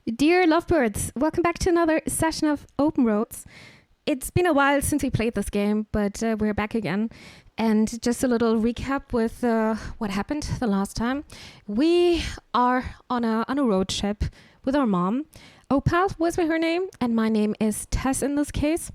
Dear lovebirds, welcome back to another session of Open Roads. It's been a while since we played this game, but we're back again. And just a little recap with what happened the last time. We are on a road trip with our mom. Opal was her name, and my name is Tess in this case.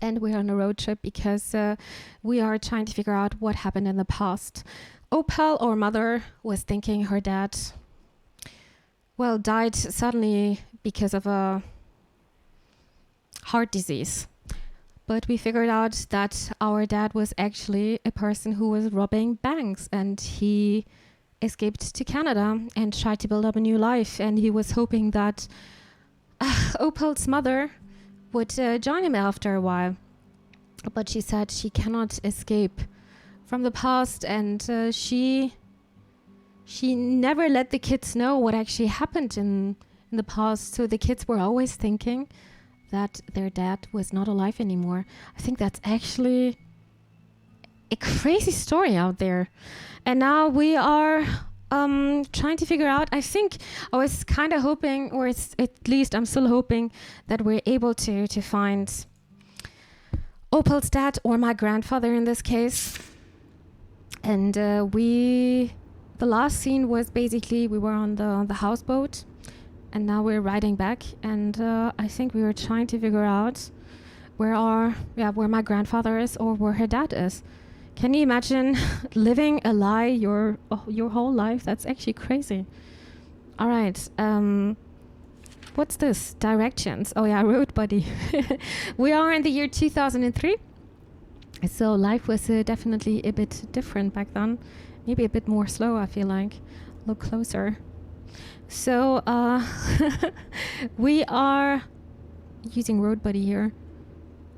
And we're on a road trip because we are trying to figure out what happened in the past. Opal, our mother, was thinking her dad died suddenly because of a heart disease. But we figured out that our dad was actually a person who was robbing banks, and he escaped to Canada and tried to build up a new life. And he was hoping that Opal's mother would join him after a while. But she said she cannot escape from the past, and she never let the kids know what actually happened in the past. So the kids were always thinking that their dad was not alive anymore. I think that's actually a crazy story out there. And now we are trying to figure out, I think I was kind of hoping, or at least I'm still hoping, that we're able to find Opal's dad, or my grandfather in this case. And the last scene was basically we were on the houseboat, and now we're riding back, and I think we were trying to figure out where my grandfather is or where her dad is. Can you imagine living a lie your whole life? That's actually crazy. All right. What's this? Directions. Oh yeah, road buddy. We are in the year 2003. So life was definitely a bit different back then. Maybe a bit more slow, I feel like. Look closer. So we are using Road Buddy here,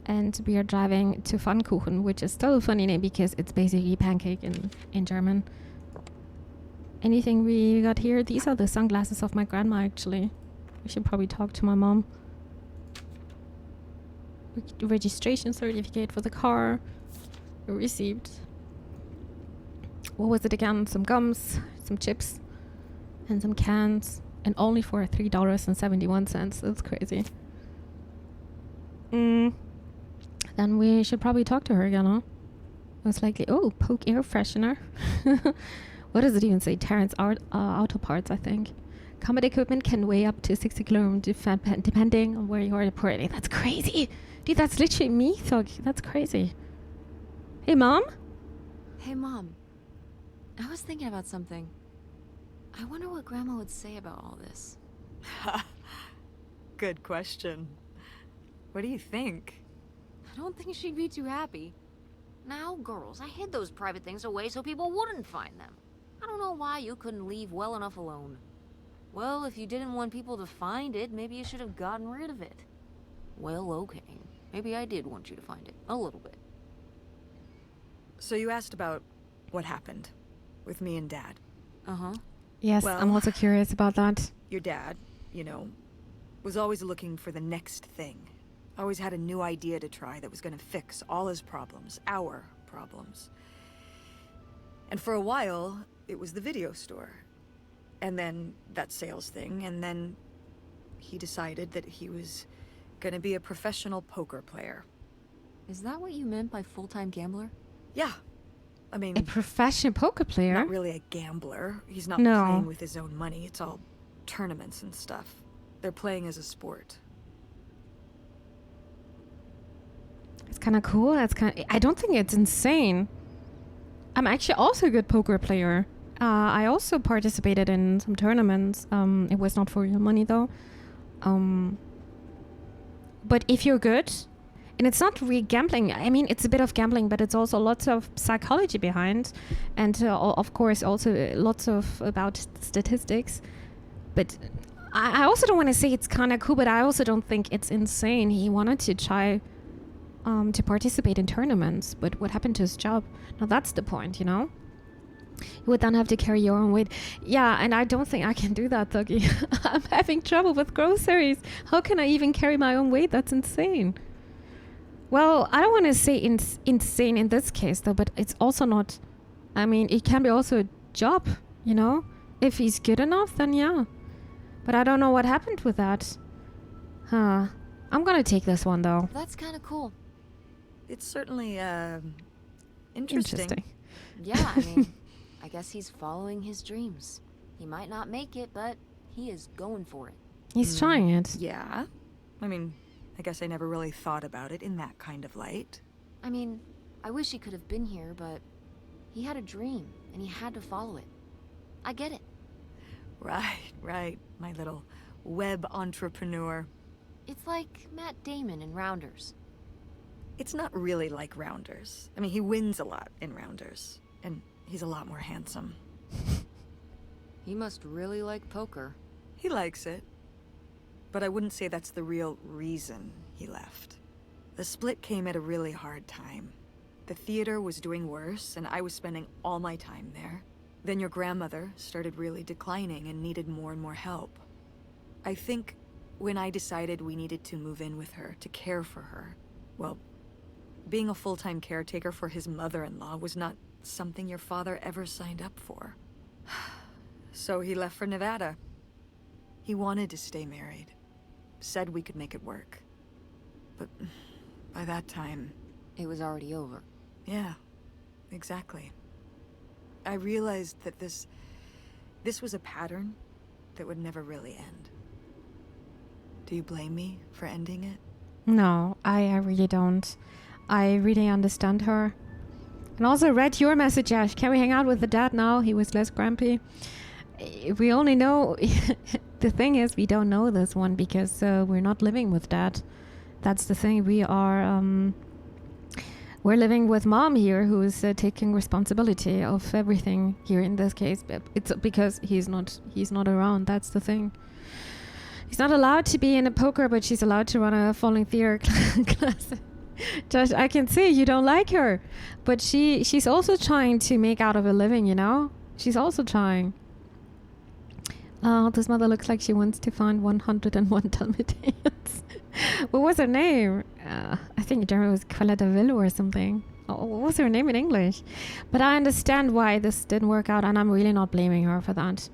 and we are driving to Pfannkuchen, which is still a funny name because it's basically pancake in German. Anything we got here? These are the sunglasses of my grandma, actually. I should probably talk to my mom. Registration certificate for the car. A receipt. What was it again? Some gums, some chips, and some cans, and only for $3.71. That's crazy. Then we should probably talk to her again, huh? Most likely. Oh, Poke air freshener. What does it even say? Terrence Auto Parts, I think. Combat equipment can weigh up to 60 kilograms depending on where you are operating. That's crazy. Dude, that's literally me, Thug. That's crazy. Hey, Mom? Hey, Mom. I was thinking about something. I wonder what Grandma would say about all this. Good question. What do you think? I don't think she'd be too happy. Now, girls, I hid those private things away so people wouldn't find them. I don't know why you couldn't leave well enough alone. Well, if you didn't want people to find it, maybe you should have gotten rid of it. Well, okay. Maybe I did want you to find it. A little bit. So you asked about what happened with me and Dad. Uh-huh. Yes, Well, I'm also curious about that. Your dad, was always looking for the next thing. Always had a new idea to try that was going to fix all his problems, our problems. And for a while, it was the video store. And then that sales thing, and then he decided that he was going to be a professional poker player. Is that what you meant by full-time gambler? Yeah. I mean, A professional poker player? not really a gambler. He's not No. playing with his own money. It's all tournaments and stuff. They're playing as a sport. It's kind of cool. I don't think it's insane. I'm actually also a good poker player. I also participated in some tournaments. It was not for real money though. But if you're good, and it's not really gambling. I mean, it's a bit of gambling, but it's also lots of psychology behind, and of course also lots of about statistics. But I also don't want to say it's kind of cool, but I also don't think it's insane. He wanted to try to participate in tournaments, but what happened to his job? Now that's the point, You would then have to carry your own weight. Yeah, and I don't think I can do that, Thuggy. I'm having trouble with groceries. How can I even carry my own weight? That's insane. Well, I don't want to say insane in this case, though, but it's also not... I mean, it can be also a job, If he's good enough, then yeah. But I don't know what happened with that. Huh. I'm gonna take this one, though. That's kind of cool. It's certainly, interesting. Yeah, I mean, I guess he's following his dreams. He might not make it, but he is going for it. He's trying it. Yeah. I mean, I guess I never really thought about it in that kind of light. I mean, I wish he could have been here, but he had a dream, and he had to follow it. I get it. Right. My little web entrepreneur. It's like Matt Damon in Rounders. It's not really like Rounders. I mean, he wins a lot in Rounders. And he's a lot more handsome. He must really like poker. He likes it. But I wouldn't say that's the real reason he left. The split came at a really hard time. The theater was doing worse, and I was spending all my time there. Then your grandmother started really declining and needed more and more help. I think when I decided we needed to move in with her, to care for her, well, being a full-time caretaker for his mother-in-law was not something your father ever signed up for. So he left for Nevada. He wanted to stay married. Said we could make it work. But by that time... It was already over. Yeah, exactly. I realized that this was a pattern that would never really end. Do you blame me for ending it? No, I really don't. I really understand her. And also read your message, Ash. Can we hang out with the dad now? He was less grumpy. We only know... The thing is, we don't know this one because we're not living with dad. That's the thing. We're living with mom here, who's taking responsibility of everything here in this case. It's because he's not around. That's the thing. He's not allowed to be in a poker, but she's allowed to run a falling theater class. Josh, I can see you don't like her, but she's also trying to make out of a living, you know? She's also trying. This mother looks like she wants to find 101 Dalmatians. What was her name? I think in German it was Quella de Vil or something. Oh, what was her name in English? But I understand why this didn't work out, and I'm really not blaming her for that.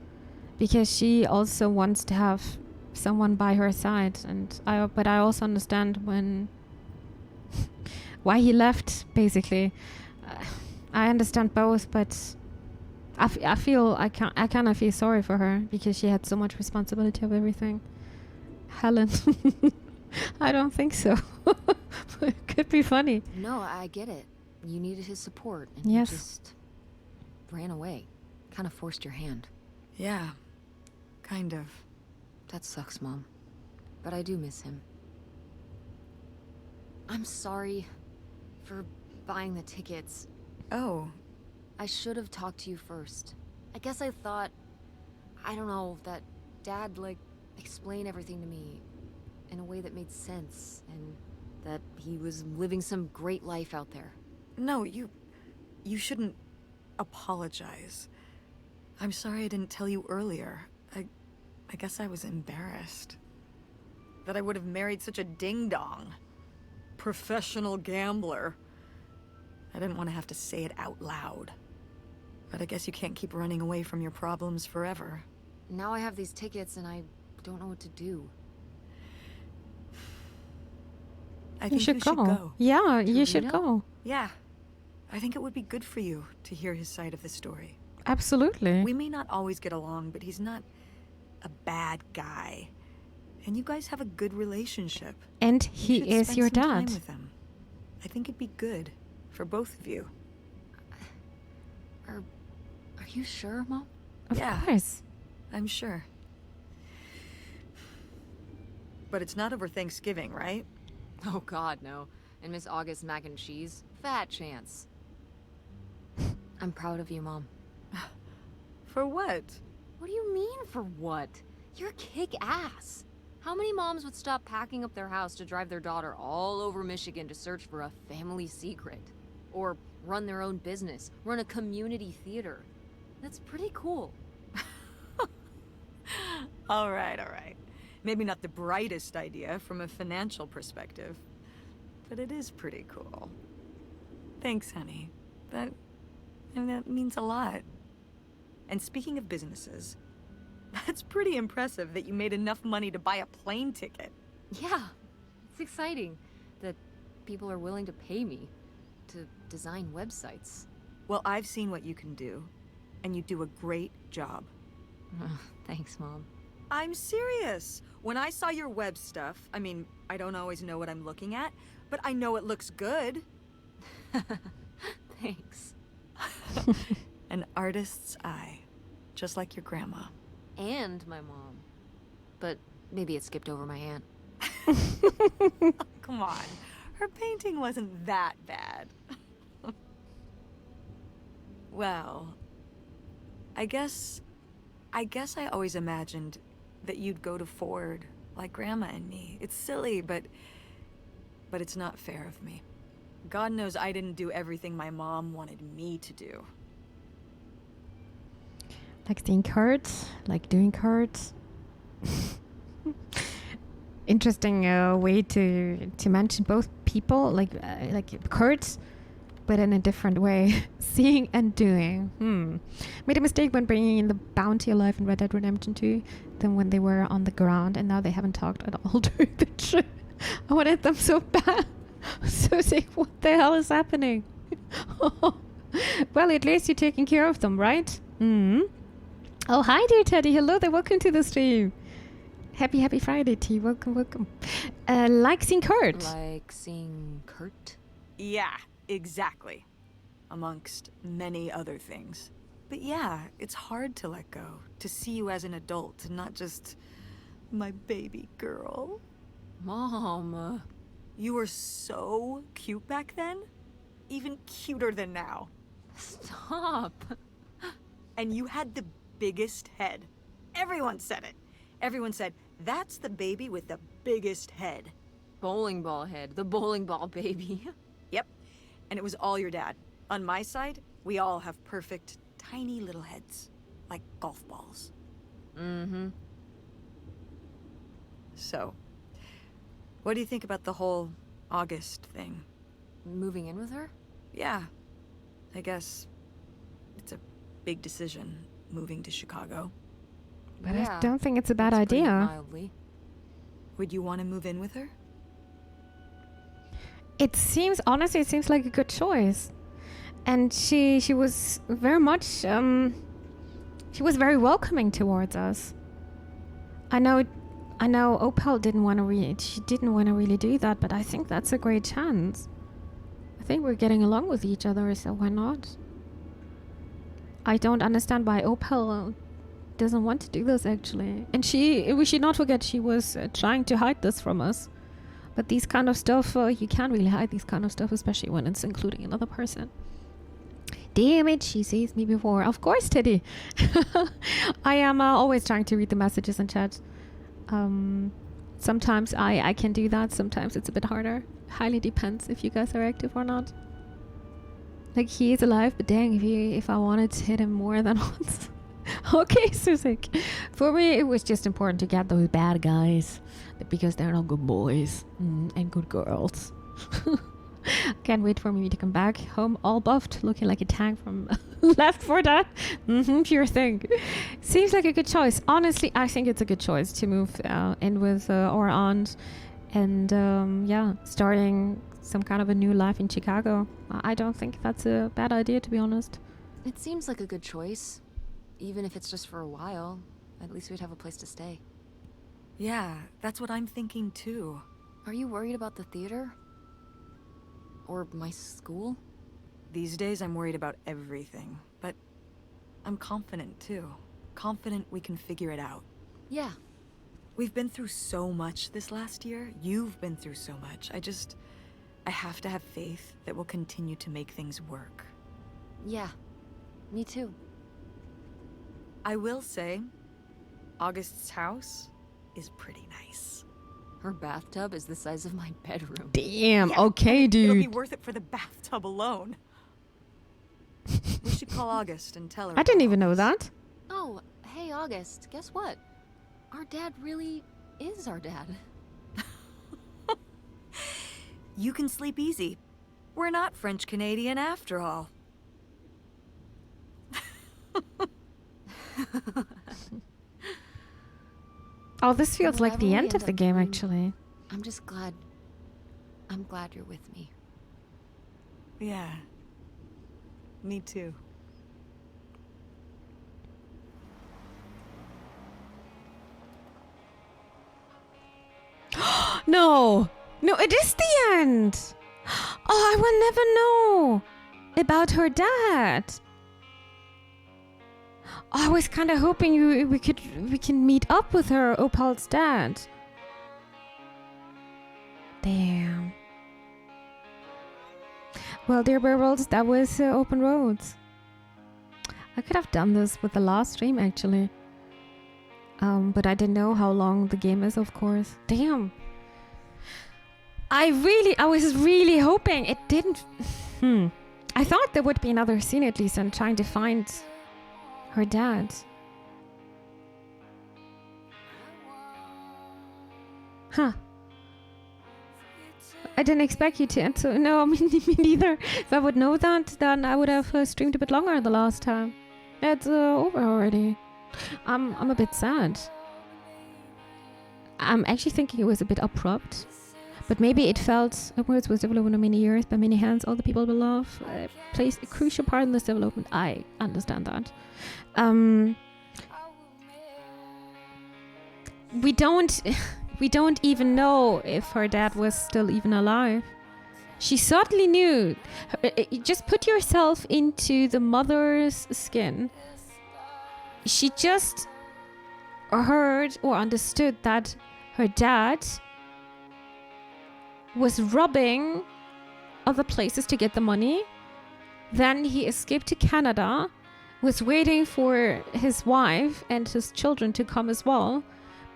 Because she also wants to have someone by her side. But I also understand why he left, basically. I understand both, but... I kind of feel sorry for her because she had so much responsibility of everything. Helen. I don't think so. It could be funny. No, I get it. You needed his support, and yes. You just ran away. Kind of forced your hand. Yeah, kind of. That sucks, Mom. But I do miss him. I'm sorry for buying the tickets. Oh. I should have talked to you first. I guess I thought, I don't know, that Dad, explained everything to me in a way that made sense, and that he was living some great life out there. No, you shouldn't apologize. I'm sorry I didn't tell you earlier. I guess I was embarrassed. That I would have married such a ding-dong. Professional gambler. I didn't want to have to say it out loud. But I guess you can't keep running away from your problems forever. Now I have these tickets and I don't know what to do. I think you should go. Yeah, you Reno? should go. Yeah. I think it would be good for you to hear his side of the story. Absolutely. We may not always get along, but he's not a bad guy. And you guys have a good relationship. And You he should is spend your some time dad. with him. I think it'd be good for both of you. Are you sure, Mom? Of Yeah. course. I'm sure. But it's not over Thanksgiving, right? Oh God, no. And Miss August mac and cheese? Fat chance. I'm proud of you, Mom. For what? What do you mean, for what? You're kick-ass. How many moms would stop packing up their house to drive their daughter all over Michigan to search for a family secret? Or run their own business, run a community theater? That's pretty cool. All right. Maybe not the brightest idea from a financial perspective, but it is pretty cool. Thanks, honey. That means a lot. And speaking of businesses, That's pretty impressive that you made enough money to buy a plane ticket. Yeah, it's exciting that people are willing to pay me to design websites. Well, I've seen what you can do, and you do a great job. Thanks, Mom. I'm serious. When I saw your web stuff, I mean, I don't always know what I'm looking at, but I know it looks good. Thanks. An artist's eye, just like your grandma. And my mom. But maybe it skipped over my aunt. Come on, her painting wasn't that bad. Well, I guess I always imagined that you'd go to Ford like Grandma and me. It's silly, but it's not fair of me. God knows I didn't do everything my mom wanted me to do. Like seeing cards, like doing cards. Interesting way to mention both people, like cards, but in a different way. Seeing and doing. Made a mistake when bringing in the bounty alive in Red Dead Redemption 2 than when they were on the ground, and now they haven't talked at all during the trip. I wanted them so bad. So sick, what the hell is happening? Well, at least you're taking care of them, right? Oh, hi dear Teddy. Hello there. Welcome to the stream. Happy Friday to you. Welcome. Like seeing Kurt. Like seeing Kurt? Yeah, exactly. Amongst many other things. But yeah, it's hard to let go. To see you as an adult and not just my baby girl. Mom. You were so cute back then. Even cuter than now. Stop. And you had the biggest head. Everyone said it. Everyone said, that's the baby with the biggest head. Bowling ball head. The bowling ball baby. Yep. And it was all your dad. On my side, we all have perfect, tiny little heads. Like golf balls. Mm-hmm. So, what do you think about the whole August thing? Moving in with her? Yeah. I guess it's a big decision, moving to Chicago. But yeah, I don't think it's a bad that's pretty idea. mildly. Would you want to move in with her? Honestly, it seems like a good choice. And she was very much, she was very welcoming towards us. I know Opal didn't want to really do that, but I think that's a great chance. I think we're getting along with each other, so why not? I don't understand why Opal doesn't want to do this, actually. And we should not forget she was trying to hide this from us. But these kind of stuff, you can't really hide these kind of stuff, especially when it's including another person. Damn it, she sees me before. Of course, Teddy. I am always trying to read the messages in chat. Sometimes I can do that. Sometimes it's a bit harder. Highly depends if you guys are active or not. Like, he is alive, but dang, if I wanted to hit him more than once. Okay, Suzik. For me, it was just important to get those bad guys. Because they're not good boys. And good girls. Can't wait for me to come back home all buffed, looking like a tank from Left 4 Dead. Pure thing. Seems like a good choice. Honestly, I think it's a good choice to move in with our aunt and starting some kind of a new life in Chicago. I don't think that's a bad idea, to be honest. It seems like a good choice. Even if it's just for a while, at least we'd have a place to stay. Yeah, that's what I'm thinking too. Are you worried about the theater? Or my school? These days I'm worried about everything, but I'm confident too. Confident we can figure it out. Yeah. We've been through so much this last year. You've been through so much. I have to have faith that we'll continue to make things work. Yeah. Me too. I will say, August's house is pretty nice. Her bathtub is the size of my bedroom. Damn, Yeah, okay, dude. It'll be worth it for the bathtub alone. We should call August and tell her. I didn't about even all know this. that. Oh, hey August, guess what? Our dad really is our dad. You can sleep easy. We're not French Canadian after all. Oh, this feels like Whatever the we end of end the up game, doing, actually. I'm just glad... I'm glad you're with me. Yeah. Me too. No! No, it is the end! Oh, I will never know about her dad. Oh, I was kind of hoping we can meet up with her, Opal's dad. Damn. Well, dear Werewolves, that was Open Roads. I could have done this with the last stream, actually. But I didn't know how long the game is, of course. Damn. I was really hoping it didn't... I thought there would be another scene at least and trying to find her dad. Huh. I didn't expect you to answer. No, me neither. If I would know that, then I would have streamed a bit longer the last time. It's over already. I'm a bit sad. I'm actually thinking it was a bit abrupt. But maybe it felt Upwards was developed over many years by many hands. All the people below placed a crucial part in this development. I understand that. We don't even know if her dad was still even alive. She certainly knew. Just put yourself into the mother's skin. She just heard or understood that her dad was robbing other places to get the money. Then he escaped to Canada, was waiting for his wife and his children to come as well,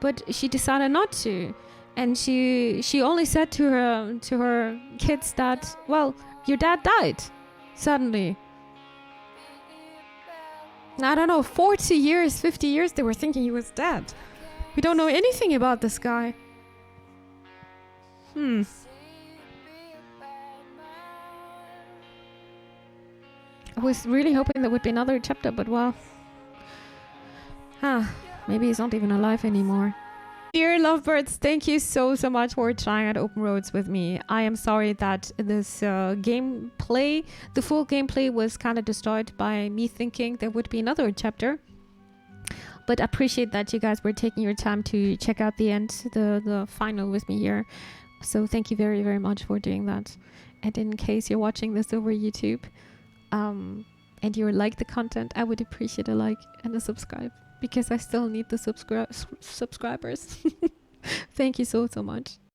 but she decided not to. And she only said to her kids that, well, your dad died suddenly. I don't know, 40 years, 50 years they were thinking he was dead. We don't know anything about this guy. I was really hoping there would be another chapter, but well... maybe he's not even alive anymore. Dear lovebirds, thank you so much for trying out Open Roads with me. I am sorry that this gameplay, the full gameplay was kind of destroyed by me thinking there would be another chapter. But I appreciate that you guys were taking your time to check out the end, the final with me here. So thank you very, very much for doing that. And in case you're watching this over YouTube, and you like the content, I would appreciate a like and a subscribe, because I still need the subscribers. Thank you so much.